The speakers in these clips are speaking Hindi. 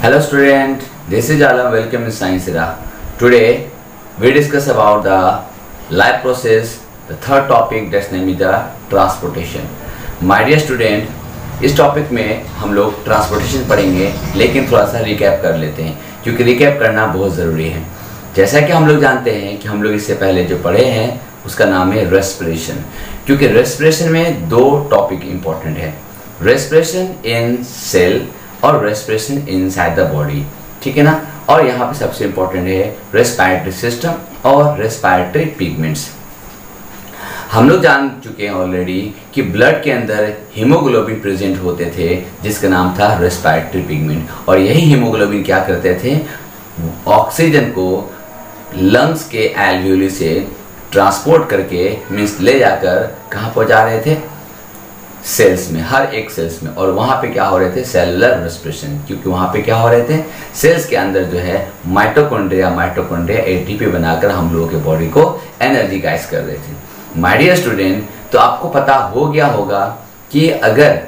Hello student, this is Alam. Welcome in Science Era. Today we discuss about the life process, the third topic that's named the transportation. My dear student, इस टॉपिक में हम लोग ट्रांसपोर्टेशन पढ़ेंगे, लेकिन थोड़ा सा रिकैप कर लेते हैं क्योंकि रिकैप करना बहुत ज़रूरी है। जैसा कि हम लोग जानते हैं कि हम लोग इससे पहले जो पढ़े हैं उसका नाम है रेस्पिरेशन, क्योंकि रेस्पिरेशन में दो टॉपिक इम्पोर्टेंट है, रेस्पिरेशन इन सेल और रेस्पिरेशन इनसाइड द बॉडी, ठीक है ना। और यहाँ पे सबसे इम्पोर्टेंट है रेस्पिरेटरी सिस्टम और रेस्पिरेटरी पिगमेंट्स। हम लोग जान चुके हैं ऑलरेडी कि ब्लड के अंदर हीमोग्लोबिन प्रेजेंट होते थे जिसका नाम था रेस्पिरेटरी पिगमेंट, और यही हीमोग्लोबिन क्या करते थे, ऑक्सीजन को लंग्स के एल्वियोली से ट्रांसपोर्ट करके मीन्स ले जाकर कहाँ पहुँचा रहे थे, सेल्स में, हर एक सेल्स में। और वहाँ पे क्या हो रहे थे, सेलुलर रेस्पिरेशन, क्योंकि वहाँ पे क्या हो रहे थे, सेल्स के अंदर जो है माइटोकॉन्ड्रिया एटीपी बनाकर हम लोगों के बॉडी को एनर्जी गाइस कर रहे थे। माय डियर स्टूडेंट, तो आपको पता हो गया होगा कि अगर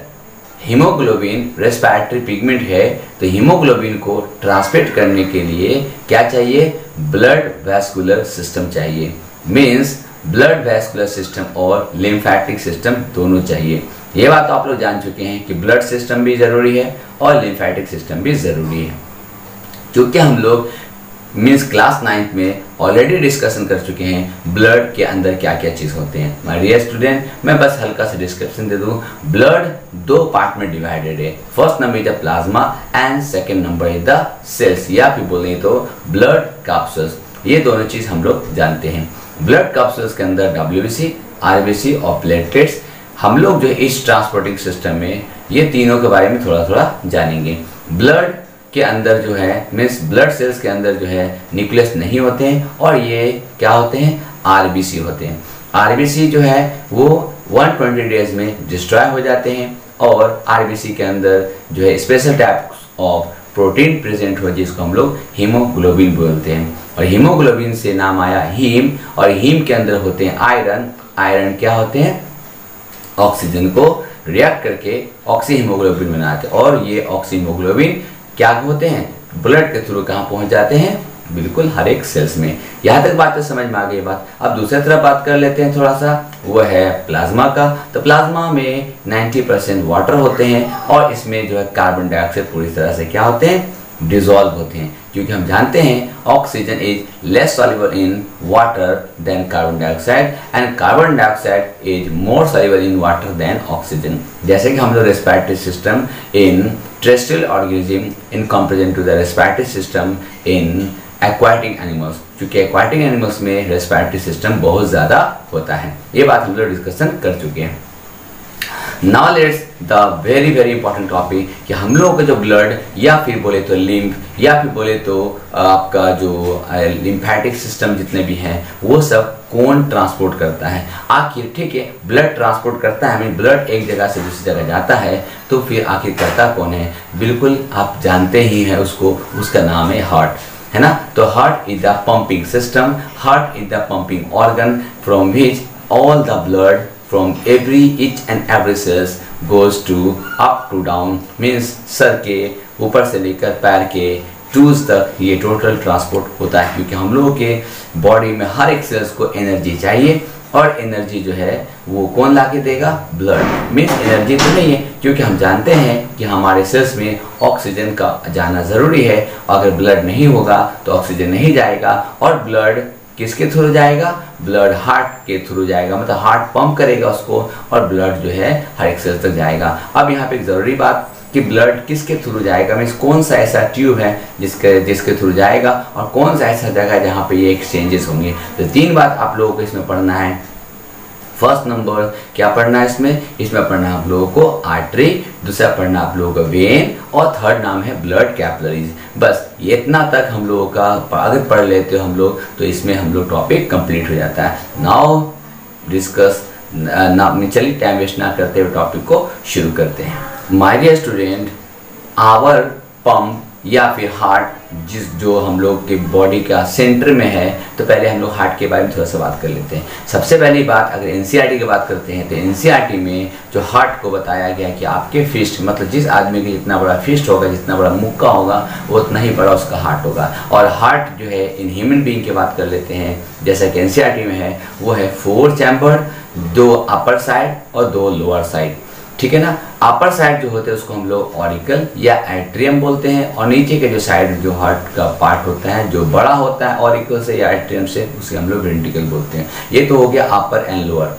हीमोग्लोबिन रेस्पिरेटरी पिगमेंट है तो हीमोग्लोबिन को ट्रांसमिट करने के लिए क्या चाहिए, ब्लड वैस्कुलर सिस्टम चाहिए। मीन्स ब्लड वैस्कुलर सिस्टम और लिम्फेटिक सिस्टम दोनों चाहिए। ये बात तो आप लोग जान चुके हैं कि ब्लड सिस्टम भी ज़रूरी है और लिम्फेटिक सिस्टम भी ज़रूरी है, क्योंकि हम लोग मीन्स क्लास 9th में ऑलरेडी डिस्कशन कर चुके हैं ब्लड के अंदर क्या क्या चीज़ होते हैं। माय डियर स्टूडेंट, मैं बस हल्का सा डिस्क्रिप्शन दे दूँ। ब्लड दो पार्ट में डिवाइडेड है, first number is the plasma and second number is the cells, या फिर बोलें तो ब्लड कैप्सूल्स। ये दोनों चीज़ हम लोग जानते हैं। ब्लड कैप्सूल्स के अंदर WBC, RBC और प्लेटलेट्स। हम लोग जो इस ट्रांसपोर्टिंग सिस्टम में ये तीनों के बारे में थोड़ा थोड़ा जानेंगे। ब्लड के अंदर जो है मीन्स ब्लड सेल्स के अंदर जो है न्यूक्लियस नहीं होते हैं, और ये क्या होते हैं, RBC होते हैं। RBC जो है वो 120 डेज में डिस्ट्रॉय हो जाते हैं, और RBC के अंदर जो है special type of protein present हो जिसको हम लोग हीमोग्लोबिन बोलते हैं। और हीमोग्लोबिन से नाम आया हीम, और हीम के अंदर होते हैं आयरन। आयरन क्या होते हैं, ऑक्सीजन को रिएक्ट करके ऑक्सी हीमोग्लोबिन बनाते हैं, और ये ऑक्सी हीमोग्लोबिन क्या होते हैं, ब्लड के थ्रू कहाँ पहुँच जाते हैं, बिल्कुल हर एक सेल्स में। यहाँ तक बात तो समझ में आ गई बात। अब दूसरी तरफ बात कर लेते हैं थोड़ा सा, वो है प्लाज्मा का। तो प्लाज्मा में 90% वाटर होते हैं, और इसमें जो है कार्बन डाइऑक्साइड पूरी तरह से क्या होते हैं, डिजॉल्व होते हैं, क्योंकि हम जानते हैं oxygen is less soluble in water than carbon dioxide, and carbon dioxide is more soluble in water than oxygen. जैसे कि हम लोग respiratory system in terrestrial organism in comparison to the respiratory system in aquatic animals, क्योंकि एक्वाटिक एनिमल्स में रेस्पिरेटरी सिस्टम बहुत ज़्यादा होता है। ये बात हम लोग डिस्कशन कर चुके हैं। Now let's the very very important topic कि हम लोगों का जो ब्लड या फिर बोले तो लिम्फ या फिर बोले तो आपका जो लिम्फेटिक सिस्टम जितने भी हैं वो सब कौन ट्रांसपोर्ट करता है आखिर, ठीक है। ब्लड ट्रांसपोर्ट करता है, हमें ब्लड एक जगह से दूसरी जगह जाता है, तो फिर आखिर करता कौन है, बिल्कुल आप जानते ही हैं उसको, उसका नाम है हार्ट, है ना। तो heart is the pumping system, heart is the pumping organ from which all the blood from each and every cells goes to up to down, means sir के ऊपर से लेकर पैर के टूज तक ये टोटल ट्रांसपोर्ट होता है, क्योंकि हम लोगों के बॉडी में हर एक सेल्स को एनर्जी चाहिए, और एनर्जी जो है वो कौन ला के देगा, ब्लड। मीन्स एनर्जी तो नहीं है, क्योंकि हम जानते हैं कि हमारे सेल्स में ऑक्सीजन का जाना ज़रूरी है, अगर ब्लड नहीं होगा तो ऑक्सीजन नहीं जाएगा, और ब्लड किसके थ्रू जाएगा, ब्लड हार्ट के थ्रू जाएगा, मतलब हार्ट पंप करेगा उसको, और ब्लड जो है हर एक सेल तक जाएगा। अब यहाँ पे एक ज़रूरी बात कि ब्लड किसके थ्रू जाएगा, मीन्स कौन सा ऐसा ट्यूब है जिसके थ्रू जाएगा, और कौन सा ऐसा जगह है जहाँ पे ये एक्सचेंजेस होंगे। तो तीन बात आप लोगों को इसमें पढ़ना है। फर्स्ट नंबर क्या पढ़ना है इसमें पढ़ना है आप लोगों को आर्टरी, दूसरा पढ़ना आप लोगों को वेन, और थर्ड नाम है ब्लड कैपिलरीज। बस ये इतना तक हम लोगों का अगर पढ़ लेते हो हम लोग, तो इसमें हम लोग टॉपिक कंप्लीट हो जाता है। नाउ डिस्कस चलिए टाइम वेस्ट ना करते हुए टॉपिक को शुरू करते हैं। My dear student, our pump या फिर हार्ट जो हम लोग के बॉडी का सेंटर में है। तो पहले हम लोग हार्ट के बारे में थोड़ा सा बात कर लेते हैं। सबसे पहली बात, अगर एनसीईआरटी की बात करते हैं तो एनसीईआरटी में जो हार्ट को बताया गया है कि आपके फिस्ट, मतलब जिस आदमी के जितना बड़ा फिस्ट होगा, जितना बड़ा मुक्का होगा, वो उतना ही बड़ा उसका हार्ट होगा। और हार्ट जो है इन ह्यूमन बीइंग की बात कर लेते हैं, जैसा कि एनसीईआरटी में है, वो है 4 चैम्बर, 2 अपर साइड और 2 लोअर साइड, ठीक है ना। अपर साइड जो होते हैं उसको हम लोग ऑरिकल या एट्रियम बोलते हैं, और नीचे के जो साइड जो हार्ट का पार्ट होता है जो बड़ा होता है ऑरिकल से या एट्रियम से, उसे हम लोग वेंट्रिकल बोलते हैं। ये तो हो गया अपर एंड लोअर।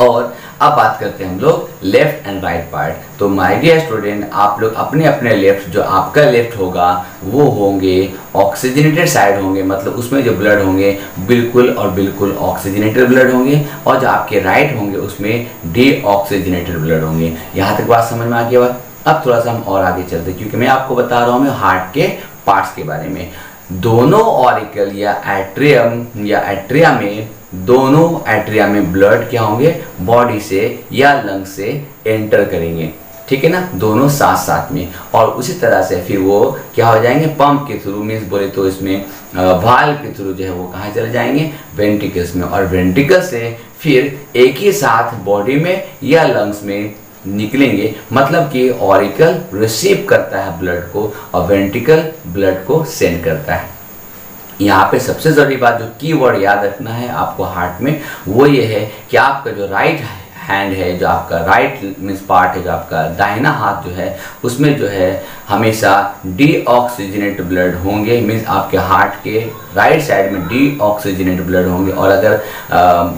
और अब बात करते हैं हम लोग लेफ्ट एंड राइट पार्ट। तो माय डियर स्टूडेंट, आप लोग अपने अपने लेफ्ट, जो आपका लेफ्ट होगा वो होंगे ऑक्सीजनेटेड साइड होंगे, मतलब उसमें जो ब्लड होंगे बिल्कुल और बिल्कुल ऑक्सीजनेटेड ब्लड होंगे, और जो आपके राइट होंगे उसमें डीऑक्सीजनेटेड ब्लड होंगे। यहाँ तक बात समझ में आ गई। अब थोड़ा सा हम और आगे चलते हैं, क्योंकि मैं आपको बता रहा हूँ हार्ट के पार्ट्स के बारे में। दोनों ऑरिकल या एट्रियम या एट्रिया में, दोनों एट्रिया में ब्लड क्या होंगे, बॉडी से या लंग से एंटर करेंगे, ठीक है ना, दोनों साथ साथ में। और उसी तरह से फिर वो क्या हो जाएंगे, पंप के थ्रू, मीन्स बोले तो इसमें वाल्व के थ्रू जो है वो कहाँ चले जाएंगे, वेंट्रिकल्स में। और वेंट्रिकल से फिर एक ही साथ बॉडी में या लंग्स में निकलेंगे, मतलब कि ऑरिकल रिसीव करता है ब्लड को और वेंट्रिकल ब्लड को सेंड करता है। यहाँ पे सबसे जरूरी बात, जो की वर्ड याद रखना है आपको हार्ट में, वो ये है कि आपका जो राइट हैंड है, जो आपका राइट मीन्स पार्ट है, जो आपका दाहिना हाथ जो है, उसमें जो है हमेशा डीऑक्सीजनेटेड ब्लड होंगे, मीन्स आपके हार्ट के राइट साइड में डीऑक्सीजनेटेड ब्लड होंगे। और अगर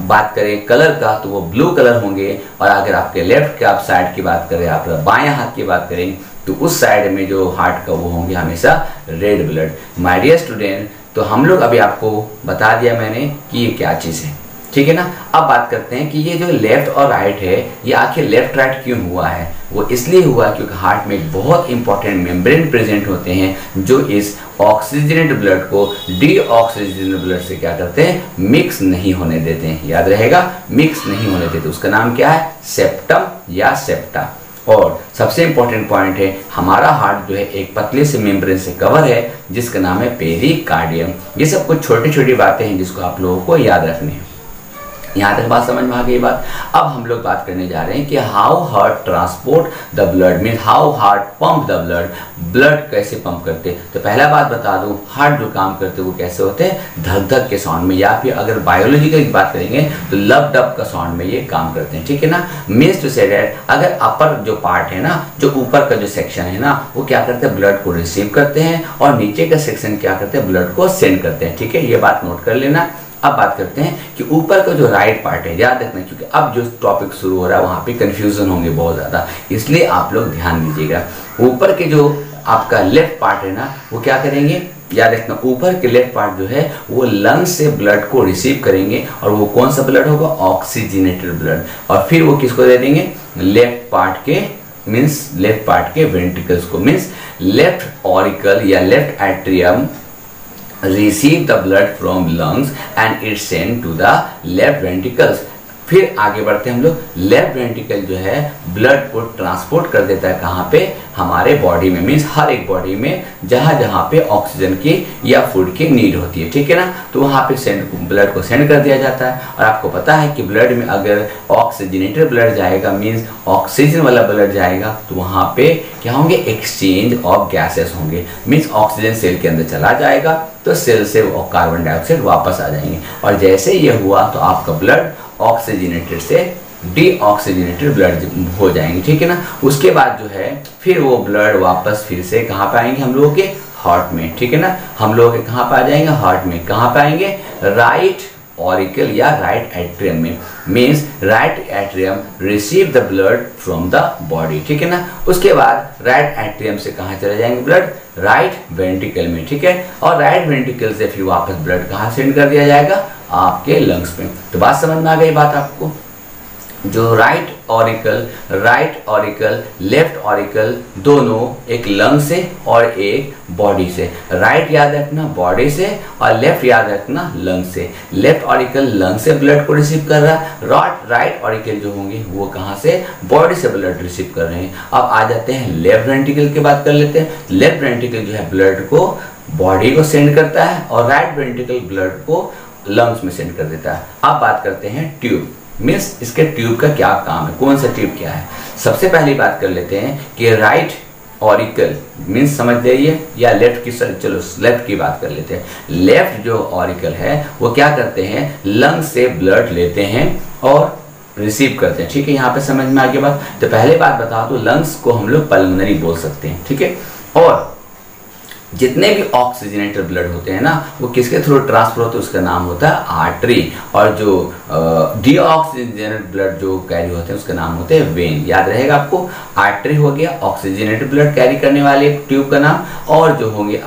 बात करें कलर का तो वो ब्लू कलर होंगे। और अगर आपके लेफ्ट के आप साइड की बात करें, आप बाएं हाथ की बात करें, तो उस साइड में जो हार्ट का वो होंगे हमेशा red blood. My dear student, तो हम लोग अभी आपको बता दिया मैंने कि ये क्या चीज़ है, ठीक है ना। अब बात करते हैं कि ये जो लेफ्ट और राइट है, ये आखिर लेफ्ट राइट क्यों हुआ है। वो इसलिए हुआ क्योंकि हार्ट में बहुत इंपॉर्टेंट मेम्ब्रेन प्रेजेंट होते हैं, जो इस ऑक्सीजनेटेड ब्लड को डीऑक्सीजनेटेड ब्लड से क्या करते हैं, मिक्स नहीं होने देते हैं। याद रहेगा, मिक्स नहीं होने देते। उसका नाम क्या है, सेप्टम या सेप्टा। और सबसे इंपॉर्टेंट पॉइंट है, हमारा हार्ट जो है एक पतले से मेम्ब्रेन से कवर है, जिसका नाम है पेरिकार्डियम। ये सब कुछ छोटी छोटी बातें हैं जिसको आप लोगों को याद रखनी है। यहाँ तक बात समझ में आ गई बात। अब हम लोग बात करने जा रहे हैं कि how heart transport the blood, mean how heart pump the blood, blood कैसे पंप करते हैं। तो पहला बात बता दूं, हार्ट जो काम करते हैं वो कैसे होते हैं, धक धक के साउंड में, या फिर अगर बायोलॉजिकल की बात करेंगे तो लब डब का साउंड में ये काम करते हैं, ठीक है ना। मीन्स टू से दैट, अगर अपर जो पार्ट है ना, जो ऊपर का जो सेक्शन है ना, वो क्या करते हैं, ब्लड को रिसीव करते हैं, और नीचे का सेक्शन क्या करते हैं, ब्लड को सेंड करते हैं, ठीक है। ये बात नोट कर लेना। अब बात करते हैं कि ऊपर का जो राइट पार्ट है, याद रखना, क्योंकि अब जो टॉपिक शुरू हो रहा है वहाँ पे कंफ्यूजन होंगे बहुत ज़्यादा, इसलिए आप लोग ध्यान दीजिएगा। ऊपर के जो आपका लेफ्ट पार्ट है ना, वो क्या करेंगे, याद रखना, ऊपर के लेफ्ट पार्ट जो है वो लंग्स से ब्लड को रिसीव करेंगे, और वो कौन सा ब्लड होगा, ऑक्सीजनेटेड ब्लड। और फिर वो किसको दे देंगे, लेफ्ट पार्ट के, मीन्स लेफ्ट पार्ट के वेंट्रिकल्स को, मीन्स लेफ्ट ऑरिकल या left atrium receive the blood from lungs and it sent to the left ventricles। फिर आगे बढ़ते हैं हम लोग, लेफ्ट वेंट्रिकल जो है ब्लड को ट्रांसपोर्ट कर देता है कहाँ पे, हमारे बॉडी में, मीन्स हर एक बॉडी में जहाँ जहाँ पे ऑक्सीजन की या फूड की नीड होती है, ठीक है ना, तो वहाँ पे ब्लड को सेंड कर दिया जाता है। और आपको पता है कि ब्लड में अगर ऑक्सीजनेटेड ब्लड जाएगा, मीन्स ऑक्सीजन वाला ब्लड जाएगा, तो वहाँ पे क्या होंगे, एक्सचेंज ऑफ गैसेस होंगे, मीन्स ऑक्सीजन सेल के अंदर चला जाएगा तो सेल से कार्बन डाइऑक्साइड वापस आ जाएंगे। और जैसे ये हुआ तो आपका ब्लड ऑक्सीजनेटेड से डीऑक्सीजनेटेड ब्लड हो जाएंगे, ठीक है ना। उसके बाद जो है फिर वो ब्लड वापस फिर से कहाँ पे आएंगे, हम लोगों के हार्ट में, ठीक है ना। हम लोग के कहाँ पे आ जाएंगे, हार्ट में। कहाँ पे आएंगे, राइट ऑरिकल या राइट एट्रियम में, means right atrium receive the blood from the body, ठीक है ना। उसके बाद राइट एट्रियम से कहाँ चले जाएंगे ब्लड, राइट वेंट्रिकल में, ठीक है। और राइट वेंट्रिकल से फिर वापस ब्लड कहाँ सेंड कर दिया जाएगा, आपके लंग्स में। तो बात समझ में आ गई बात आपको। जो right auricle, right auricle, left auricle दोनों एक लंग से और एक बॉडी से। राइट याद रखना बॉडी से और लेफ्ट याद रखना लंग से। लेफ्ट ऑरिकल लंग से ब्लड को रिसीव कर रहा है, राइट ऑरिकल जो होंगे वो कहाँ से, बॉडी से ब्लड रिसीव कर रहे हैं। अब आ जाते हैं लेफ्ट वेंट्रिकल की बात कर लेते हैं। लेफ्ट वेंट्रिकल जो है ब्लड को बॉडी को सेंड करता है और राइट वेंट्रिकल ब्लड को लंग्स में सेंड कर देता है। अब बात करते हैं ट्यूब, मीन्स इसके ट्यूब का क्या काम है, कौन सा ट्यूब क्या है। सबसे पहली बात कर लेते हैं कि राइट ऑरिकल मीन्स समझ जाइए, या लेफ्ट की, चलो लेफ्ट की बात कर लेते हैं। लेफ्ट जो ऑरिकल है वो क्या करते हैं, लंग से ब्लड लेते हैं और रिसीव करते हैं। ठीक है, यहाँ पे समझ में आ गई बात। तो पहले बात बता दो, लंग्स को हम लोग पल्मोनरी बोल सकते हैं। ठीक है, और जितने भी ऑक्सीजनेटेड ब्लड होते हैं ना वो किसके थ्रू ट्रांसफर होते हैं, उसका नाम होता है आर्टरी। और जो डीऑक्सीजनेटेड ब्लड जो कैरी होते हैं उसका नाम होते हैं वेन। याद रहेगा आपको, आर्टरी हो गया ऑक्सीजनेटेड ब्लड कैरी करने वाले ट्यूब का नाम, और जो होंगे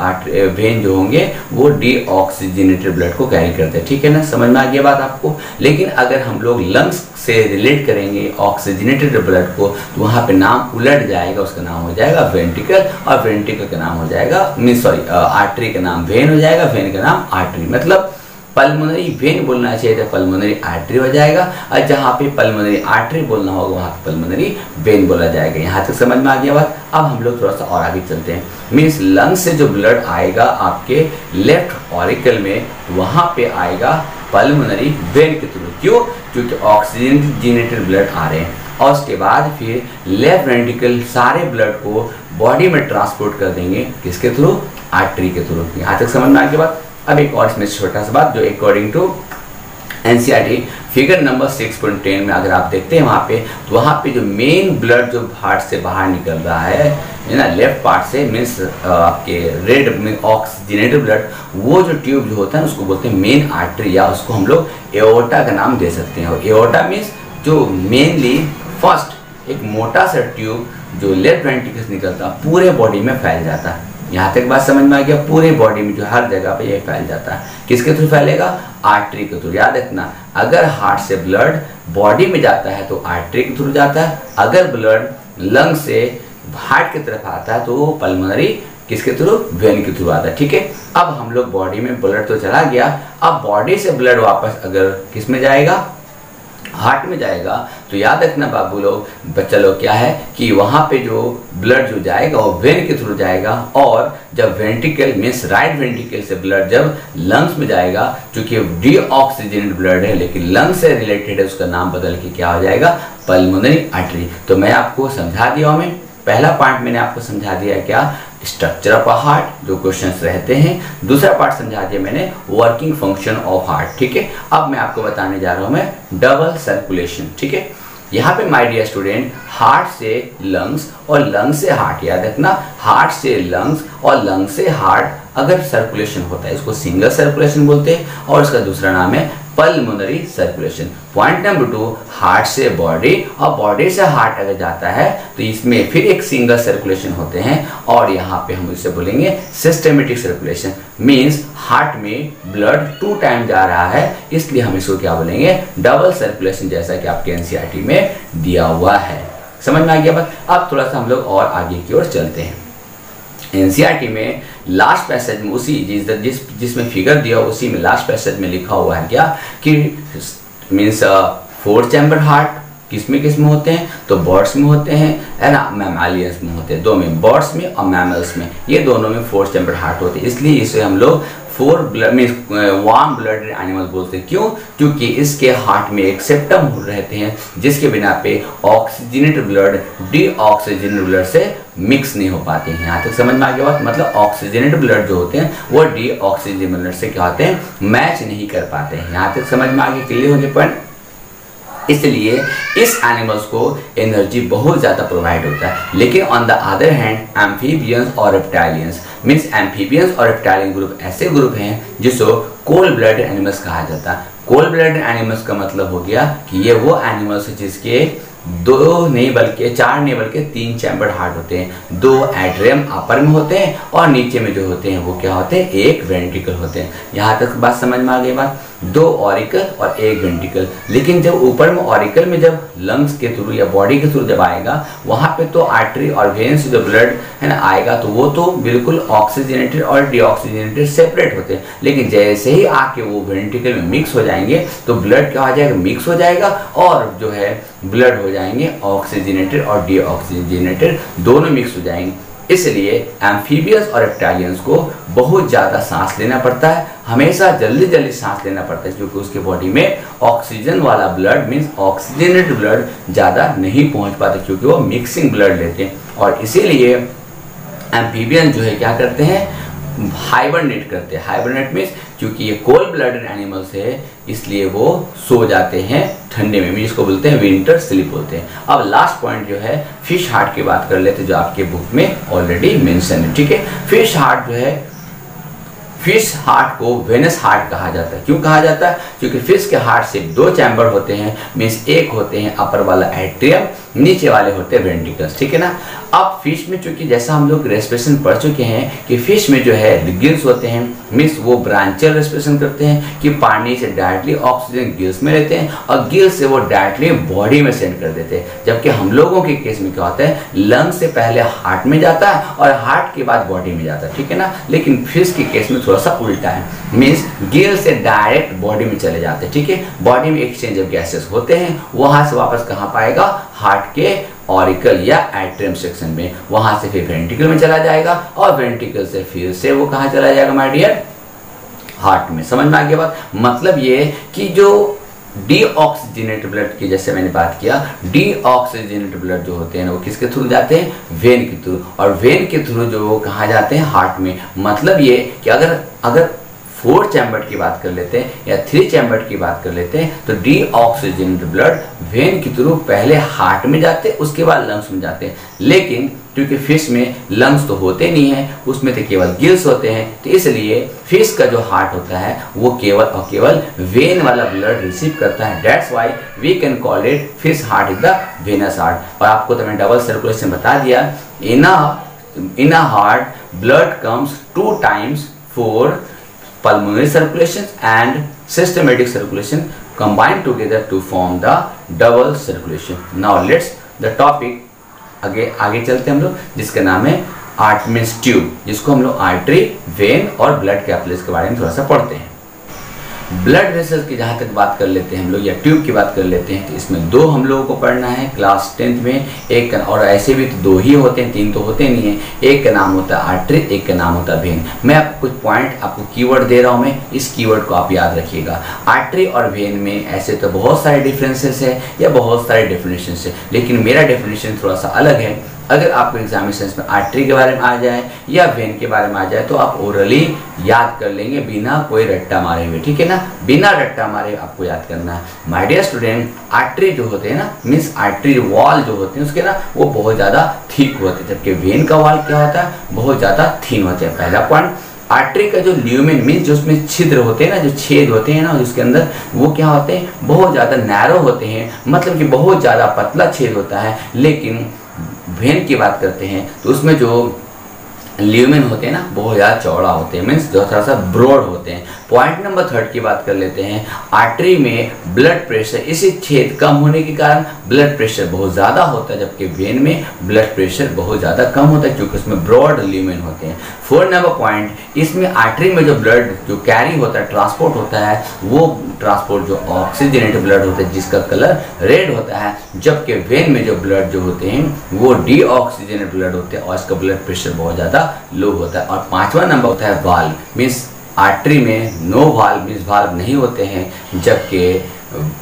वेन जो होंगे वो डीऑक्सीजनेटेड ब्लड को कैरी करते हैं। ठीक है ना, समझ में आ गया बात आपको। लेकिन अगर हम लोग लंग्स से रिलेट करेंगे ऑक्सीजनेटेड ब्लड को तो वहाँ पे नाम उलट जाएगा, उसका नाम हो जाएगा वेंट्रिकल, और वेंट्रिकल का नाम हो जाएगा आर्टरी का नाम वेन हो जाएगा, वेन का नाम आर्टरी। मतलब पल्मोनरी वेन बोलना चाहिए था पल्मोनरी आर्टरी हो जाएगा, और जहाँ पे पल्मोनरी आर्टरी बोलना होगा वहाँ पे पल्मोनरी वेन बोला जाएगा। यहाँ तक समझ में आ गया बात। अब हम लोग थोड़ा सा और आगे चलते हैं। मीन्स लंग से जो ब्लड आएगा आपके लेफ्ट ऑरिकल में, वहाँ पे आएगा पल्मोनरी वेन के थ्रू। क्यों? क्योंकि ऑक्सीजनेटेड ब्लड आ रहे हैं, और उसके बाद फिर लेफ्ट वेंट्रिकल सारे ब्लड को बॉडी में ट्रांसपोर्ट कर देंगे, किसके थ्रू, आर्टरी के थ्रू। यहाँ तक समझ में आ गया बात। अब एक और इसमें छोटा सा बात, जो according to NCERT figure number 6.10 में अगर आप देखते हैं वहाँ पे जो मेन ब्लड जो हार्ट से बाहर निकल रहा है ना, लेफ्ट पार्ट से, मीन्स आपके रेड में ऑक्सीजनेटेड ब्लड, वो जो ट्यूब जो होता है उसको बोलते हैं मेन आर्टरी, या उसको हम लोग एओर्टा का नाम दे सकते हैं। और एओर्टा मीन्स जो मेनली फर्स्ट एक मोटा सा ट्यूब जो लेफ्ट वेंट्रिकल से निकलता पूरे बॉडी में फैल जाता है। यहाँ तक बात समझ में आ गया, पूरे बॉडी में जो हर जगह पे ये फैल जाता है, किसके थ्रू फैलेगा, आर्टरी के थ्रू। याद रखना, अगर हार्ट से ब्लड बॉडी में जाता है तो आर्टरी के थ्रू जाता है, अगर ब्लड लंग से हार्ट की तरफ आता है तो वो पल्मोनरी किसके थ्रू, वेन के थ्रू आता है। ठीक है, अब हम लोग बॉडी में ब्लड तो चला गया, अब बॉडी से ब्लड वापस अगर किस में जाएगा, हार्ट में जाएगा, तो याद रखना बाबू लोग, बच्चा लोग, क्या है कि वहाँ पे जो ब्लड जो जाएगा वो वेन के थ्रू जाएगा, और जब वेंट्रिकल मीन्स राइट वेंट्रिकल से ब्लड जब लंग्स में जाएगा, चूंकि डीऑक्सीजनेटेड ब्लड है लेकिन लंग से रिलेटेड है, उसका नाम बदल के क्या हो जाएगा, पल्मोनरी आर्टरी। तो मैं आपको समझा दिया हूँ, पहला पार्ट मैंने आपको समझा दिया है क्या, स्ट्रक्चर ऑफ हार्ट, जो क्वेश्चंस रहते हैं। दूसरा पार्ट समझा दिया मैंने वर्किंग फंक्शन ऑफ हार्ट। ठीक है, अब मैं आपको बताने जा रहा हूं मैं डबल सर्कुलेशन। ठीक है, यहाँ पे माय डियर स्टूडेंट, हार्ट से लंग्स और लंग से हार्ट, याद रखना, हार्ट से लंग्स और लंग से हार्ट अगर सर्कुलेशन होता है इसको सिंगल सर्कुलेशन बोलते हैं, और इसका दूसरा नाम है pulmonary circulation. Point number 2, heart से बॉडी और बॉडी से हार्ट अगर जाता है तो इसमें फिर एक सिंगल सर्कुलेशन होते हैं, और यहाँ पे हम इसे बोलेंगे सिस्टेमेटिक सर्कुलेशन। मींस हार्ट में ब्लड 2 टाइम जा रहा है, इसलिए हम इसको क्या बोलेंगे, डबल सर्कुलेशन, जैसा कि आपके एनसीईआरटी में दिया हुआ है। समझ में आ गया बात। अब थोड़ा सा हम लोग और आगे की ओर चलते हैं। एनसीईआरटी में लास्ट पैसेज में उसी जिसमें फिगर दिया उसी में लास्ट पैसेज में लिखा हुआ है क्या कि मीन्स 4 चैम्बर हार्ट किस में होते हैं, तो बर्ड्स में होते हैं, है ना, मैमालियंस में होते हैं, दो में, बर्ड्स में और मैमल्स में, ये दोनों में 4 चैम्बर हार्ट होते हैं। इसलिए इसे हम लोग 4 ब्लड में वार्म ब्लडेड एनिमल बोलते हैं। क्यों? क्योंकि इसके हार्ट में एक सेप्टम रहते हैं जिसके बिना पे ऑक्सीजनेटेड ब्लड डीऑक्सीजनेटेड ब्लड से मिक्स नहीं हो पाते हैं। यहाँ तक समझ में आ गया बात। मतलब ऑक्सीजनेटेड ब्लड जो होते हैं वो डीऑक्सीजनेटेड ब्लड से क्या होते हैं, मैच नहीं कर पाते हैं। यहाँ तक समझ में आ गया, क्लियर होने पर इसलिए इस एनिमल्स को एनर्जी बहुत ज़्यादा प्रोवाइड होता है। लेकिन on the other hand amphibians और रेप्टाइलियंस मीन्स एम्फीबियंस और रेप्टाइलियन ग्रुप ऐसे ग्रुप हैं जिसको कोल्ड ब्लडेड एनिमल्स कहा जाता है। कोल्ड ब्लडेड एनिमल्स का मतलब हो गया कि ये वो एनिमल्स हैं जिसके 2 नहीं बल्कि 4 नहीं बल्कि 3 चैम्बर्ड हार्ट होते हैं। 2 एट्रियम अपर में होते हैं और नीचे में जो होते हैं वो क्या होते हैं, एक वेंट्रिकल होते हैं। यहाँ तक बात समझ में आ गई बात। 2 ऑरिकल और 1 वेंट्रिकल। लेकिन जब ऊपर में ऑरिकल में जब लंग्स के थ्रू या बॉडी के थ्रू जब आएगा, वहाँ पे तो आर्टरी और वेन से जो ब्लड है ना आएगा, तो वो तो बिल्कुल ऑक्सीजनेटेड और डीऑक्सीजनेटेड सेपरेट होते हैं। लेकिन जैसे ही आके वो वेंट्रिकल में मिक्स हो जाएंगे तो ब्लड क्या हो जाएगा, मिक्स हो जाएगा और जो है ब्लड हो जाएंगे ऑक्सीजनेटेड और डीऑक्सीजनेटेड, दोनों मिक्स हो जाएंगे। इसलिए एम्फीबियंस और रेप्टालियंस को बहुत ज़्यादा सांस लेना पड़ता है, हमेशा जल्दी जल्दी सांस लेना पड़ता है, क्योंकि उसके बॉडी में ऑक्सीजन वाला ब्लड मीन्स ऑक्सीजनेटेड ब्लड ज़्यादा नहीं पहुंच पाता, क्योंकि वो मिक्सिंग ब्लड लेते हैं। और इसीलिए एम्फीबियन जो है क्या करते हैं, हाइबरनेट करते हैं। हाइबरनेट मीन्स क्योंकि ये कोल्ड ब्लडेड एनिमल्स है, इसलिए वो सो जाते हैं ठंडे में, जिसको बोलते हैं विंटर स्लीप बोलते हैं। अब लास्ट पॉइंट जो है फिश हार्ट की बात कर लेते हैं, जो आपके बुक में ऑलरेडी मेंशन है। ठीक है, फिश हार्ट जो है, फिश हार्ट को वेनस हार्ट कहा जाता है। क्यों कहा जाता है, क्योंकि फिश के हार्ट से 2 चैम्बर होते हैं, मीन्स एक होते हैं अपर वाला एट्रियम, नीचे वाले होते हैं वेंट्रिकल्स। ठीक है ना। अब फिश में चूंकि जैसा हम लोग रेस्पिरेशन पढ़ चुके हैं कि फिश में जो है गिल्स होते हैं, मीन्स वो ब्रांचियल रेस्पिरेशन करते हैं कि पानी से डायरेक्टली ऑक्सीजन गिल्स में लेते हैं और गिल्स से वो डायरेक्टली बॉडी में सेंड कर देते हैं। जबकि हम लोगों के केस में क्या होता है, लंग से पहले हार्ट में जाता है और हार्ट के बाद बॉडी में जाता है। ठीक है ना। लेकिन फिश के केस में थोड़ा सा उल्टा है, मीन्स गिल से डायरेक्ट बॉडी में चले जाते हैं। ठीक है, बॉडी में एक्सचेंज ऑफ गैसेस होते हैं, वहां से वापस कहाँ पाएगा, हार्ट के ऑरिकल या एट्रियम सेक्शन में, वहां से फिर वेंट्रिकल में चला जाएगा और वेंट्रिकल से फिर से वो कहाँ चला जाएगा माय डियर, हार्ट में। समझ में आ गया बात। मतलब ये कि जो डीऑक्सीजनेटेड ब्लड की जैसे मैंने बात किया, डीऑक्सीजनेटेड ब्लड जो होते हैं ना वो किसके थ्रू जाते हैं, वेन के थ्रू, और वेन के थ्रू जो वो कहाँ जाते हैं, हार्ट में। मतलब ये कि अगर 4 चैम्बर की बात कर लेते हैं या 3 चैम्बर की बात कर लेते हैं, तो डीऑक्सीजनेटेड ब्लड वेन के थ्रू पहले हार्ट में जाते हैं, उसके बाद लंग्स में जाते हैं। लेकिन क्योंकि फिश में लंग्स तो होते नहीं है, उसमें तो केवल गिल्स होते हैं, तो इसलिए फिश का जो हार्ट होता है वो केवल और केवल वेन वाला ब्लड रिसीव करता है। That's why we can call it fish heart is the venous heart. और आपको तो मैं डबल सर्कुलेशन बता दिया, in a heart blood comes 2 times for pulmonary circulation and systematic circulation combined together to form the double circulation. Now let's the topic आगे चलते हैं हम लोग, जिसका नाम है आर्ट मीन्स ट्यूब, जिसको हम लोग आर्टरी, वेन और ब्लड कैपिलरीज के बारे में थोड़ा सा पढ़ते हैं। ब्लड वेसल्स की जहाँ तक बात कर लेते हैं हम लोग, या ट्यूब की बात कर लेते हैं, तो इसमें 2 हम लोगों को पढ़ना है क्लास 10th में। एक का, और ऐसे भी तो 2 ही होते हैं, 3 तो होते नहीं है। एक का नाम होता है आर्टरी, एक का नाम होता है वेन। मैं आपको कुछ पॉइंट, आपको कीवर्ड दे रहा हूँ मैं, इस कीवर्ड को आप याद रखिएगा। आर्टरी और वेन में ऐसे तो बहुत सारे डिफरेंसेस है या बहुत सारे डेफिनेशन है, लेकिन मेरा डेफिनेशन थोड़ा सा अलग है। अगर आपको एग्जामिनेशन में आर्टरी के बारे में आ जाए या वेन के बारे में आ जाए तो आप ओरली याद कर लेंगे बिना कोई रट्टा मारे हुए। ठीक है ना, बिना रट्टा मारे आपको याद करना है। माय डियर स्टूडेंट, आर्टरी जो होते हैं ना, मीन्स आर्टरी वॉल जो होते हैं उसके ना वो बहुत ज़्यादा थिक होते हैं, जबकि वेन का वॉल क्या होता है, बहुत ज़्यादा थीन होते हैं। पहला पॉइंट, आर्टरी का जो ल्यूमेन मीन्स जो उसमें छिद्र होते हैं ना, जो छेद होते हैं ना उसके अंदर, वो क्या होते हैं, बहुत ज़्यादा नैरो होते हैं, मतलब कि बहुत ज़्यादा पतला छेद होता है। लेकिन वेन की बात करते हैं तो उसमें जो ल्यूमेन होते हैं ना बहुत ज़्यादा चौड़ा होते हैं, मीन्स जो थोड़ा सा ब्रॉड होते हैं। पॉइंट नंबर 3 की बात कर लेते हैं। आर्टरी में ब्लड प्रेशर, इसी छेद कम होने के कारण ब्लड प्रेशर बहुत ज़्यादा होता है, जबकि वेन में ब्लड प्रेशर बहुत ज़्यादा कम होता है, क्योंकि उसमें ब्रॉड ल्यूमेन होते हैं। 4 नंबर पॉइंट, इसमें आर्टरी में जो ब्लड जो कैरी होता है, ट्रांसपोर्ट होता है, वो ट्रांसपोर्ट जो ऑक्सीजनेटेड ब्लड होता है जिसका कलर रेड होता है, जबकि वेन में जो ब्लड जो होते हैं वो डीऑक्सीजनेटेड ब्लड होते हैं और इसका ब्लड प्रेशर बहुत ज़्यादा लो होता है। और 5वां नंबर होता है वाल्व, मीन्स आर्टरी में नो वाल्व मीन्स वाल्व नहीं होते हैं, जबकि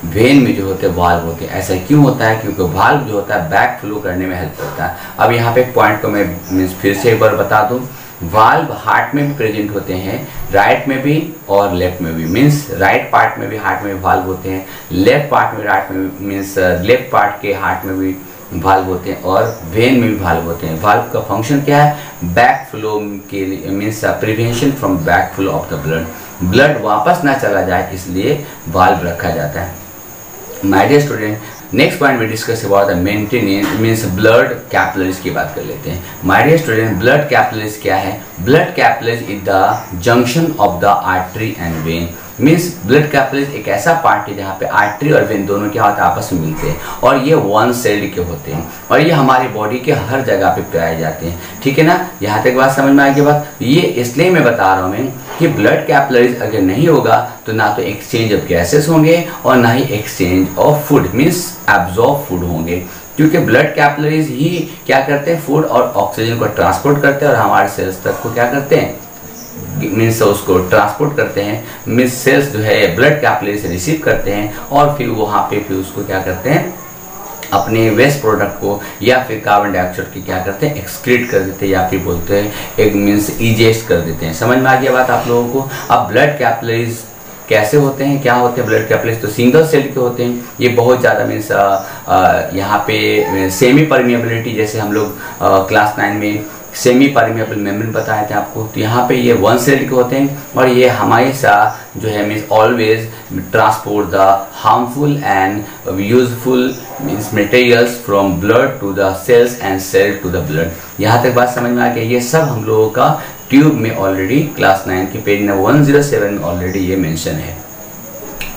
वेन में जो होते हैं वाल्व होते हैं। ऐसा क्यों होता है, क्योंकि वाल्व जो होता है बैक फ्लो करने में हेल्प करता है। अब यहाँ पे एक पॉइंट को मैं मीन्स फिर से एक बार बता दूँ, वाल्व हार्ट में भी प्रेजेंट होते हैं, राइट में भी और लेफ्ट में भी, मीन्स राइट पार्ट में भी हार्ट में भी वाल्व होते हैं, लेफ्ट पार्ट में राइट में भी, मीन्स लेफ्ट पार्ट के हार्ट में भी वाल्व होते हैं और वेन में भी वाल्व होते हैं। वाल्व का फंक्शन क्या है, बैक फ्लो के लिए, means prevention from back flow of the blood, blood वापस ना चला जाए इसलिए वाल्व रखा जाता है। My dear student, next point में discuss about the maintenance means blood capillaries की बात कर लेते हैं। My dear student, blood capillaries क्या है? Blood capillaries is the junction of the artery and vein. Means blood capillaries एक ऐसा पार्ट है जहाँ पे आर्टरी और वेन दोनों क्या होता है आपस में मिलते हैं और ये वन सेल्ड के होते हैं और ये हमारी बॉडी के हर जगह पे पाए जाते हैं। ठीक है ना, यहाँ तक बात समझ में आ गई बात। ये इसलिए मैं बता रहा हूँ मैं कि ब्लड कैपिलरीज अगर नहीं होगा तो ना तो एक्सचेंज ऑफ गैसेस होंगे और ना ही exchange of food means absorb food होंगे, क्योंकि ब्लड कैपिलरीज ही क्या करते हैं, फूड और ऑक्सीजन को ट्रांसपोर्ट करते हैं और हमारे सेल्स तक को क्या करते हैं, मीन्स उसको ट्रांसपोर्ट करते हैं। मीन्स सेल्स जो है ब्लड कैपिलरी से रिसीव करते हैं और फिर वहाँ पे फिर उसको क्या करते हैं, अपने वेस्ट प्रोडक्ट को या फिर कार्बन डाइऑक्साइड की क्या करते हैं, एक्सक्रीट कर देते हैं या फिर बोलते हैं एक मीन्स इजेस्ट कर देते हैं। समझ में आ गया बात आप लोगों को। अब ब्लड कैपिलरीज कैसे होते हैं, क्या होते हैं ब्लड कैपिलरीज, तो सिंगल सेल के होते हैं। ये बहुत ज़्यादा मीन्स यहाँ पे सेमी परमिएबिलिटी, जैसे हम लोग क्लास 9 में सेमी परमिएबल मेम्ब्रेन बताए थे आपको, तो यहाँ पे ये वन सेल के होते हैं और ये हमेशा जो है means always transport the harmful and useful means materials from blood to the cells and cell to the blood. यहाँ तक बात समझ में आ गया। ये सब हम लोगों का ट्यूब में ऑलरेडी क्लास 9 के पेज नंबर 107 में ऑलरेडी ये मेंशन है।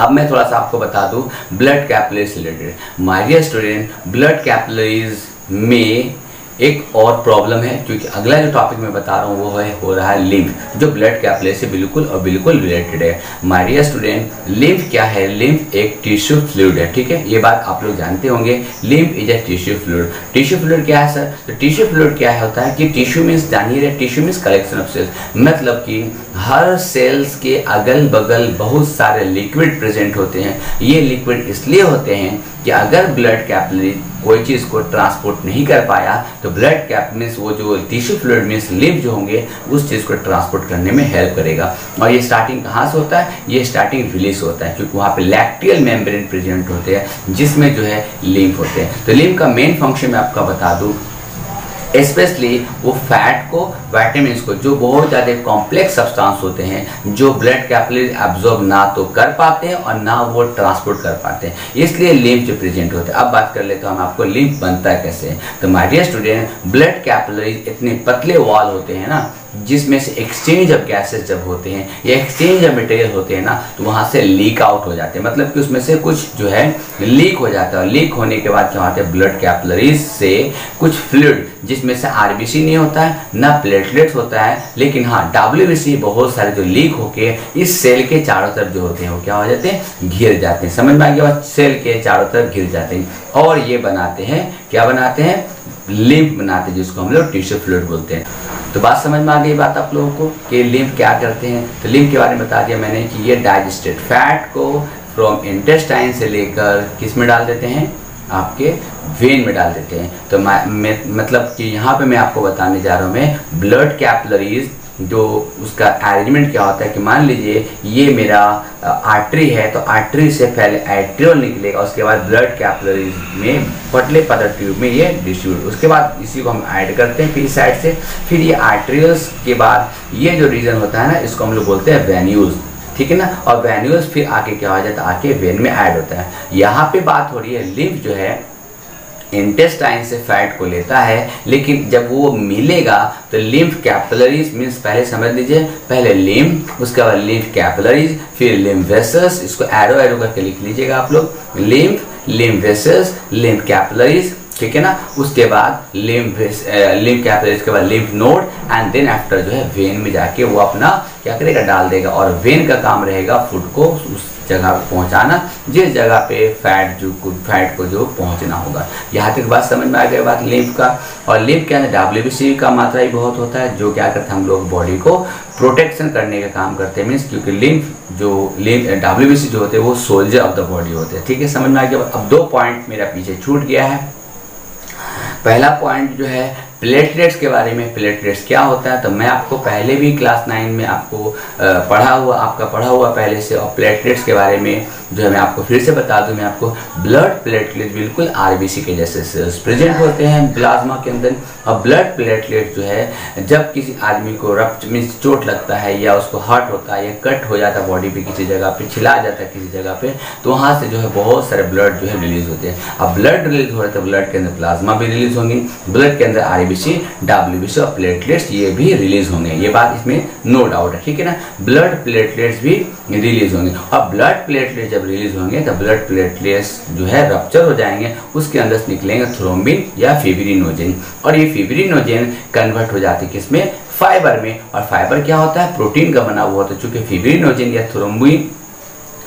अब मैं थोड़ा सा आपको बता दूं blood capillaries related. My dear student, blood capillaries में एक और प्रॉब्लम है, क्योंकि अगला जो टॉपिक मैं बता रहा हूँ वो हो रहा है लिम्फ, जो ब्लड कैपिलरी से बिल्कुल और बिल्कुल रिलेटेड है। माय डियर स्टूडेंट, लिम्फ क्या है, लिम्फ एक टिश्यू फ्लूइड है। ठीक है, ये बात आप लोग जानते होंगे, lymph is a tissue fluid. Tissue fluid क्या है सर, तो टिश्यू फ्लूइड क्या है होता है कि टिश्यू मीन्स जानिए रहे, tissue means collection of cells, मतलब कि हर सेल्स के अगल बगल बहुत सारे लिक्विड प्रेजेंट होते हैं। ये लिक्विड इसलिए होते हैं कि अगर ब्लड कैपिलरी कोई चीज़ को ट्रांसपोर्ट नहीं कर पाया तो ब्लड कैप मीन्स वो जो टिश्यू फ्लूइड मीन्स लिम्फ जो होंगे उस चीज़ को ट्रांसपोर्ट करने में हेल्प करेगा। और ये स्टार्टिंग कहाँ से होता है, ये स्टार्टिंग रिलीज होता है, क्योंकि वहाँ पे लैक्टियल मेम्ब्रेन प्रेजेंट होते हैं जिसमें जो है लिम्फ होते हैं। तो लिम्फ का मेन फंक्शन मैं आपका बता दूँ, स्पेशली वो फैट को, विटामिन्स को, जो बहुत ज़्यादा कॉम्प्लेक्स सब्सटेंस होते हैं जो ब्लड कैपिलरीज एब्जॉर्ब ना तो कर पाते हैं और ना वो ट्रांसपोर्ट कर पाते हैं, इसलिए लिम्फ जो प्रेजेंट होते हैं। अब बात कर लेते हैं हम आपको लिम्फ बनता है कैसे। तो my dear student, blood capillaries इतने पतले वॉल होते हैं ना जिसमें से एक्सचेंज ऑफ गैसेस जब होते हैं या एक्सचेंज ऑफ मटेरियल होते हैं ना तो वहाँ से लीक आउट हो जाते हैं, मतलब कि उसमें से कुछ जो है लीक हो जाता है। लीक होने के बाद क्या होता है, ब्लड कैपिलरीज से कुछ फ्लूइड जिसमें से आरबीसी नहीं होता है ना प्लेटलेट्स होता है, लेकिन हाँ डब्ल्यूबीसी बहुत सारे जो लीक होके इस सेल के चारों तरफ जो होते हैं वो क्या हो जाते हैं, घिर जाते हैं। समझ में आ गया, सेल के चारों तरफ घिर जाते हैं और ये बनाते हैं, क्या बनाते हैं, लिम्फ बनाते हैं, जिसको हम लोग टिश्यू फ्लूइड बोलते हैं। तो बात समझ में आ गई बात आप लोगों को कि लिम्फ क्या करते हैं। तो लिम्फ के बारे में बता दिया मैंने कि ये डाइजेस्टेड फैट को फ्रॉम इंटेस्टाइन से लेकर किस में डाल देते हैं, आपके वेन में डाल देते हैं। तो मतलब कि यहाँ पे मैं आपको बताने जा रहा हूँ मैं ब्लड कैपिलरीज जो उसका अरेंजमेंट क्या होता है कि मान लीजिए ये मेरा आर्टरी है, तो आर्टरी से पहले आर्ट्रियोल निकलेगा, उसके बाद ब्लड कैपिलरीज में पतले पतले ट्यूब में ये डिस्ट्रीब्यूट, उसके बाद इसी को हम ऐड करते हैं फिर साइड से, फिर ये आर्ट्रियल्स के बाद ये जो रीजन होता है ना इसको हम लोग बोलते हैं वेन्यूज। ठीक है ना, और वेन्यूज फिर आके क्या हो जाता है, आके वेन में ऐड होता है। यहाँ पे बात हो रही है लिम्फ जो है इंटेस्टाइन से फैट को लेता है, लेकिन जब वो मिलेगा तो लिम्फ कैपिलरीज मीन्स पहले समझ लीजिए, पहले लिम्फ, उसके बाद लिम्फ कैपिलरीज, फिर लिम्फ वेसल्स, इसको एरो एरो करके लिख लीजिएगा आप लोग, lymph, lymph vessels, lymph capillaries, ठीक है ना, उसके बाद लिम्फ कैपिलरीज के बाद lymph node and then after जो है वेन में जाके वो अपना क्या करेगा, डाल देगा। और वेन का काम रहेगा फूड को उस जगह पे पहुंचाना जिस जगह पे फैट को जो पहुंचना होगा। यहाँ तक बात समझ में आ गई बात लिम्फ का। और लिम्फ के अंदर डब्ल्यूबीसी का मात्रा ही बहुत होता है जो क्या करता है, हम लोग बॉडी को प्रोटेक्शन करने का काम करते हैं, मीन्स क्योंकि लिम्फ डब्ल्यूबीसी जो होते हैं वो सोल्जर ऑफ द बॉडी होते हैं। ठीक है, समझ में आ गया। अब 2 पॉइंट मेरा पीछे छूट गया है। पहला पॉइंट जो है प्लेटलेट्स के बारे में, प्लेटलेट्स क्या होता है, तो मैं आपको पहले भी क्लास 9 में आपको पढ़ा हुआ पहले से, और प्लेटलेट्स के बारे में जो है मैं आपको फिर से बता दूं, मैं आपको ब्लड प्लेटलेट बिल्कुल आरबीसी के जैसे सेल्स प्रेजेंट होते हैं प्लाज्मा के अंदर। और ब्लड प्लेटलेट जो है जब किसी आदमी को मीन्स चोट लगता है या उसको हर्ट होता है या कट हो जाता है बॉडी पे, किसी जगह पे छिला जाता है किसी जगह पे, तो वहाँ से जो है बहुत सारे ब्लड जो है रिलीज होते हैं। अब ब्लड रिलीज हो रहा है तो ब्लड के अंदर प्लाज्मा भी रिलीज होंगी, ब्लड के अंदर आरबीसी, डब्ल्यूबीसी और प्लेटलेट्स ये भी रिलीज होंगे, ये बात इसमें नो डाउट है, ठीक है ना। ब्लड प्लेटलेट्स भी रिलीज होंगे, और ब्लड प्लेटलेट्स जब रिलीज होंगे तो ब्लड प्लेटलेट्स जो है रप्चर हो जाएंगे, उसके अंदर से निकलेंगे थ्रोम्बिन या फिब्रिनोजेन, और ये फिब्रिनोजेन कन्वर्ट हो जाती है किसमें, फाइबर में। और फाइबर क्या होता है, प्रोटीन का बना हुआ होता है। चूंकि फिब्रिनोजेन या थ्रोम्बिन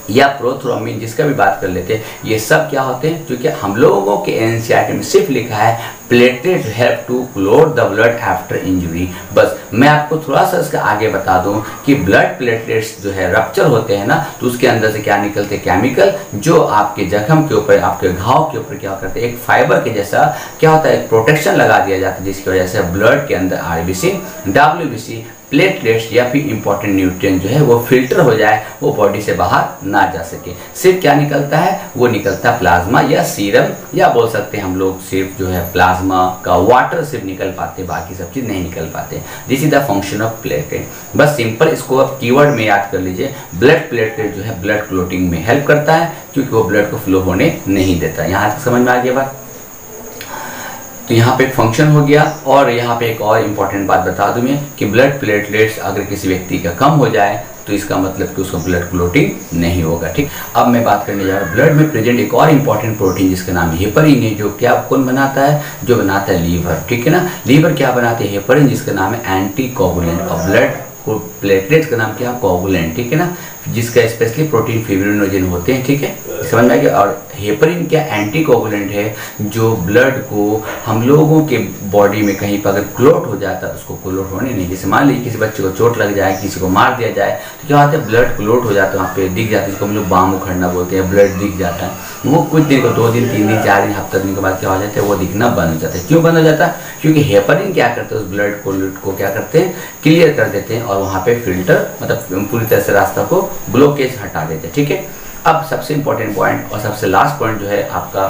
या प्रोथ्रोम्बिन जिसका भी बात कर लेते हैं, ये सब क्या होते हैं, क्योंकि हम लोगों के एनसीईआरटी में सिर्फ लिखा है platelet help to clot the blood after injury. बस मैं आपको थोड़ा सा इसका आगे बता दूं कि ब्लड प्लेटलेट्स जो है रप्चर होते हैं ना, तो उसके अंदर से क्या निकलते हैं, केमिकल, जो आपके जख्म के ऊपर, आपके घाव के ऊपर क्या करते हैं, एक फाइबर के जैसा क्या होता है, एक प्रोटेक्शन लगा दिया जाता है, जिसकी वजह से ब्लड के अंदर आरबीसी, डब्ल्यूबीसी, प्लेटलेट्स या फिर इंपॉर्टेंट न्यूट्रिएंट जो है वो फिल्टर हो जाए, वो बॉडी से बाहर ना जा सके। सिर्फ क्या निकलता है, वो निकलता है प्लाज्मा या सीरम, या बोल सकते हैं हम लोग सिर्फ जो है प्लाज्मा का वाटर सिर्फ निकल पाते, बाकी सब चीज नहीं निकल पाते। This is the function of platelet. बस सिंपल इसको आप कीवर्ड में याद कर लीजिए, ब्लड प्लेटलेट जो है ब्लड क्लोटिंग में हेल्प करता है, क्योंकि वो ब्लड को फ्लो होने नहीं देता। यहाँ तक समझ में आ गया बात। तो यहाँ पे एक फंक्शन हो गया, और यहाँ पे एक और इम्पॉर्टेंट बात बता दूं मैं कि ब्लड प्लेटलेट्स अगर किसी व्यक्ति का कम हो जाए तो इसका मतलब कि उसको ब्लड क्लोटिंग नहीं होगा, ठीक। अब मैं बात करने जा रहा हूँ ब्लड में प्रेजेंट एक और इम्पॉर्टेंट प्रोटीन जिसका नाम हेपरिन है, जो क्या कौन बनाता है, जो बनाता है लीवर, ठीक है ना। लीवर क्या बनाते हैं, हेपरिन, जिसका नाम है एंटी कोगुलेंट, और ब्लड को प्लेटलेट्स का नाम क्या है, कोगुलेंट, ठीक है ना, जिसका स्पेशली प्रोटीन फिब्रिनोजेन होते हैं, ठीक है, समझ में आ गया। और हेपरिन क्या एंटी कोगुलेंट है, जो ब्लड को हम लोगों के बॉडी में कहीं पर अगर क्लोट हो जाता है उसको क्लोट होने नहीं, जैसे मान लीजिए किसी बच्चे को चोट लग जाए, किसी को मार दिया जाए, तो क्या होता है, ब्लड क्लोट हो जाता है, वहाँ पे दिख जाता है, जिसको हम लोग बाम उखड़ना बोलते हैं, ब्लड दिख जाता है। वो कुछ दिन को, 2 दिन 3 दिन 4 दिन हफ्ते दिन के बाद क्या हो जाता है, वो दिखना बंद हो जाता है। क्यों बंद हो जाता है, क्योंकि हेपरिन क्या करते हैं, उस ब्लड को क्या करते हैं, क्लियर कर देते हैं, और वहाँ पे फिल्टर मतलब पूरी तरह से रास्ता को ब्लॉकेज हटा देते हैं, ठीक है। अब सबसे इंपॉर्टेंट पॉइंट और सबसे लास्ट पॉइंट जो है आपका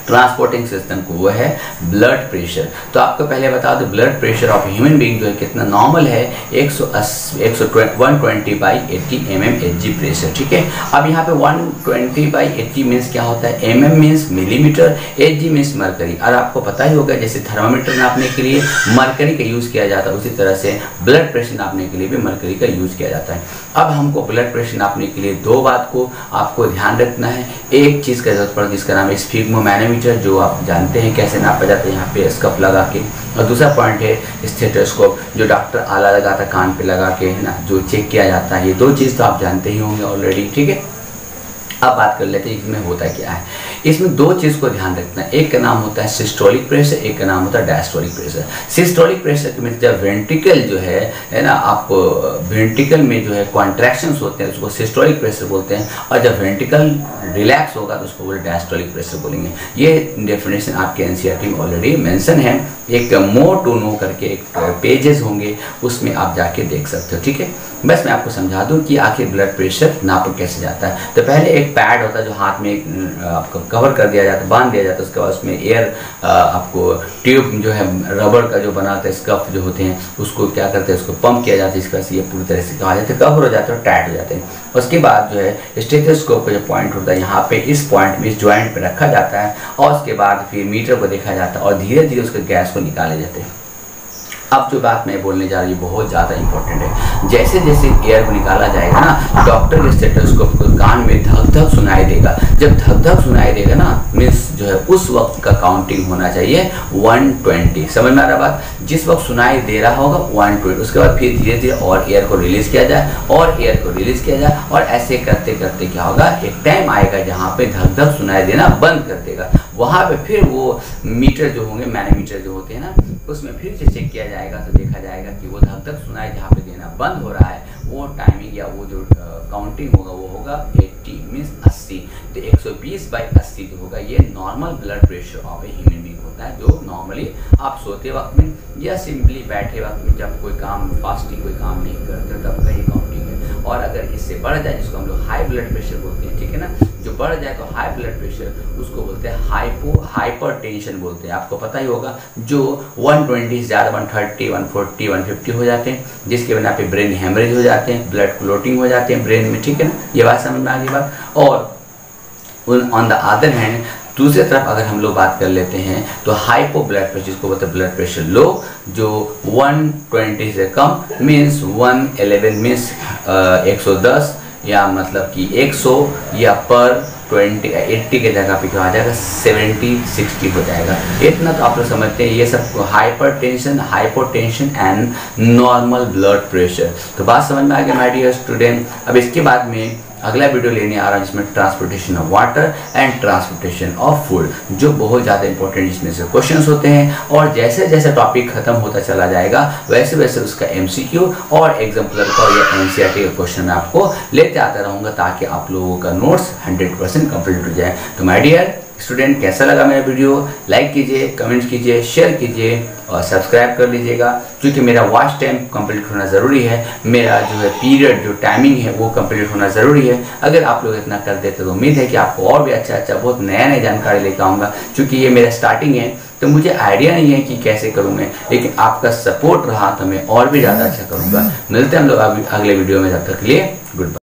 ट्रांसपोर्टिंग सिस्टम को, वो है ब्लड प्रेशर। तो आपको पहले बता दो blood pressure of human being जो है कितना नॉर्मल है, 120/80 mmHg प्रेशर, ठीक है। अब यहाँ पे 120/80 मीन्स क्या होता है, mm means millimetre, Hg means mercury. और आपको पता ही होगा जैसे थर्मामीटर नापने के लिए मरकरी का यूज किया जाता है, उसी तरह से ब्लड प्रेशर नापने के लिए भी मरकरी का यूज किया जाता है। अब हमको ब्लड प्रेशर नापने के लिए 2 बात को आपको ध्यान रखना है। एक चीज का जरूरत पड़ती है जिसका नाम है स्फिग्मोमैनोमीटर, जो आप जानते हैं कैसे नापा जाता है, यहाँ पे स्कफ लगा के। और दूसरा पॉइंट है स्टेथोस्कोप, जो डॉक्टर आला लगाता है कान पे लगा के, है ना, जो चेक किया जाता है। ये 2 चीज़ तो आप जानते ही होंगे ऑलरेडी, ठीक है। अब बात कर लेते हैं इसमें होता क्या है। इसमें 2 चीज़ को ध्यान रखना है, एक का नाम होता है सिस्टोलिक प्रेशर, एक का नाम होता है डायस्टोलिक प्रेशर। सिस्टोलिक प्रेशर के में जब वेंट्रिकल जो है ना, आपको वेंट्रिकल में जो है कॉन्ट्रैक्शंस होते हैं उसको सिस्टोलिक प्रेशर बोलते हैं, और जब वेंट्रिकल रिलैक्स होगा तो उसको बोले डायस्टोलिक प्रेशर बोलेंगे। ये डेफिनेशन आपके एनसीईआरटी में ऑलरेडी मेंशन है, एक मोर टू नो करके एक पेजेस होंगे, उसमें आप जाके देख सकते हो, ठीक है। बस मैं आपको समझा दूं कि आखिर ब्लड प्रेशर नापा कैसे जाता है। तो पहले एक पैड होता है जो हाथ में आपको कवर कर दिया जाता है, बांध दिया जाता है, उसके बाद उसमें एयर आपको ट्यूब जो है रबर का जो बनाता है, स्कफ जो होते हैं, उसको क्या करते हैं, उसको पंप किया जाता है, इसका ये पूरी तरह से कहा जाता है कवर हो जाता है, टाइट हो जाते हैं। उसके बाद जो है स्टेथोस्कोप का जो पॉइंट होता है, यहाँ पे इस पॉइंट में इस जॉइंट पे रखा जाता है, और उसके बाद फिर मीटर को देखा जाता है, और धीरे धीरे उसके गैस को निकाले जाते हैं। अब जो बात मैं बोलने जा रही हूँ बहुत ज़्यादा इंपॉर्टेंट है। जैसे जैसे एयर को निकाला जाएगा ना, डॉक्टर के स्टेथोस्कोप को कान में धक धक सुनाई देगा। जब धक धक सुनाई देगा ना, मीन्स जो है उस वक्त का काउंटिंग होना चाहिए 120। समझ में आ रहा बात, जिस वक्त सुनाई दे रहा होगा 120, उसके बाद फिर धीरे धीरे और एयर को रिलीज किया जाए, और एयर को रिलीज किया जाए, और ऐसे करते करते क्या होगा, एक टाइम आएगा जहाँ पे धक धक सुनाई देना बंद कर देगा। वहाँ पे फिर वो मीटर जो होंगे, मैनोमीटर जो होते हैं ना, उसमें फिर से चेक किया जाएगा, तो देखा जाएगा कि वो धक धक सुनाई जहाँ पे देना बंद हो रहा है, वो टाइमिंग या वो जो काउंटिंग होगा वो होगा 80 मीन्स 80। तो 120/80 जो होगा ये normal blood pressure of a human being होता है, जो नॉर्मली आप सोते वक्त में या सिंपली बैठे वक्त में, जब कोई काम फास्टिंग कोई काम नहीं करते तब का ये काउंटिंग है। और अगर इससे बढ़ जाए, जिसको हम लोग हाई ब्लड प्रेशर बोलते हैं, ठीक है ना, जो बढ़ जाए तो हाई ब्लड प्रेशर उसको बोलते हैं हाइपरटेंशन बोलते हैं। आपको पता ही होगा, जो 120 से ज़्यादा 130, 140, 150 हो जाते हैं, जिसके वजह पे ब्रेन हेमरेज हो जाते हैं, ब्लड क्लोटिंग हो जाते हैं ब्रेन में, ठीक है ना, ये बात समझ में आ गई बात। और ऑन द अदर हैंड दूसरी तरफ अगर हम लोग बात कर लेते हैं तो हाइपो ब्लड प्रेशर, जिसको बोलते हैं ब्लड प्रेशर लो, जो 120 से कम मीन्स 111 मीन्स 110 या मतलब कि 100 या पर 80 के जगह पे क्या आ जाएगा 70-60 हो जाएगा। इतना तो आप लोग समझते हैं। ये सब hypertension, hypotension and normal blood pressure. तो बात समझ में आ गया माय डियर स्टूडेंट। अब इसके बाद में अगला वीडियो लेने आ रहा हूँ जिसमें transportation of water and transportation of food, जो बहुत ज़्यादा इंपॉर्टेंट इसमें से क्वेश्चंस होते हैं। और जैसे जैसे टॉपिक खत्म होता चला जाएगा वैसे वैसे उसका MCQ और एग्जाम्पलर का या NCERT का क्वेश्चन मैं आपको लेते आता रहूँगा, ताकि आप लोगों का नोट्स 100% कंप्लीट हो जाए। तो माय डियर स्टूडेंट, कैसा लगा मेरा वीडियो? लाइक कीजिए, कमेंट कीजिए, शेयर कीजिए और सब्सक्राइब कर लीजिएगा, क्योंकि मेरा वॉच टाइम कंप्लीट होना ज़रूरी है। मेरा जो है पीरियड, जो टाइमिंग है वो कंप्लीट होना ज़रूरी है। अगर आप लोग इतना कर देते तो उम्मीद है कि आपको और भी अच्छा बहुत नया जानकारी लेकर आऊँगा। क्योंकि ये मेरा स्टार्टिंग है तो मुझे आइडिया नहीं है कि कैसे करूँ मैं, लेकिन आपका सपोर्ट रहा तो मैं और भी ज़्यादा अच्छा करूँगा। मिलते हैं हम लोग अगले वीडियो में, तब तक के लिए गुड बाय।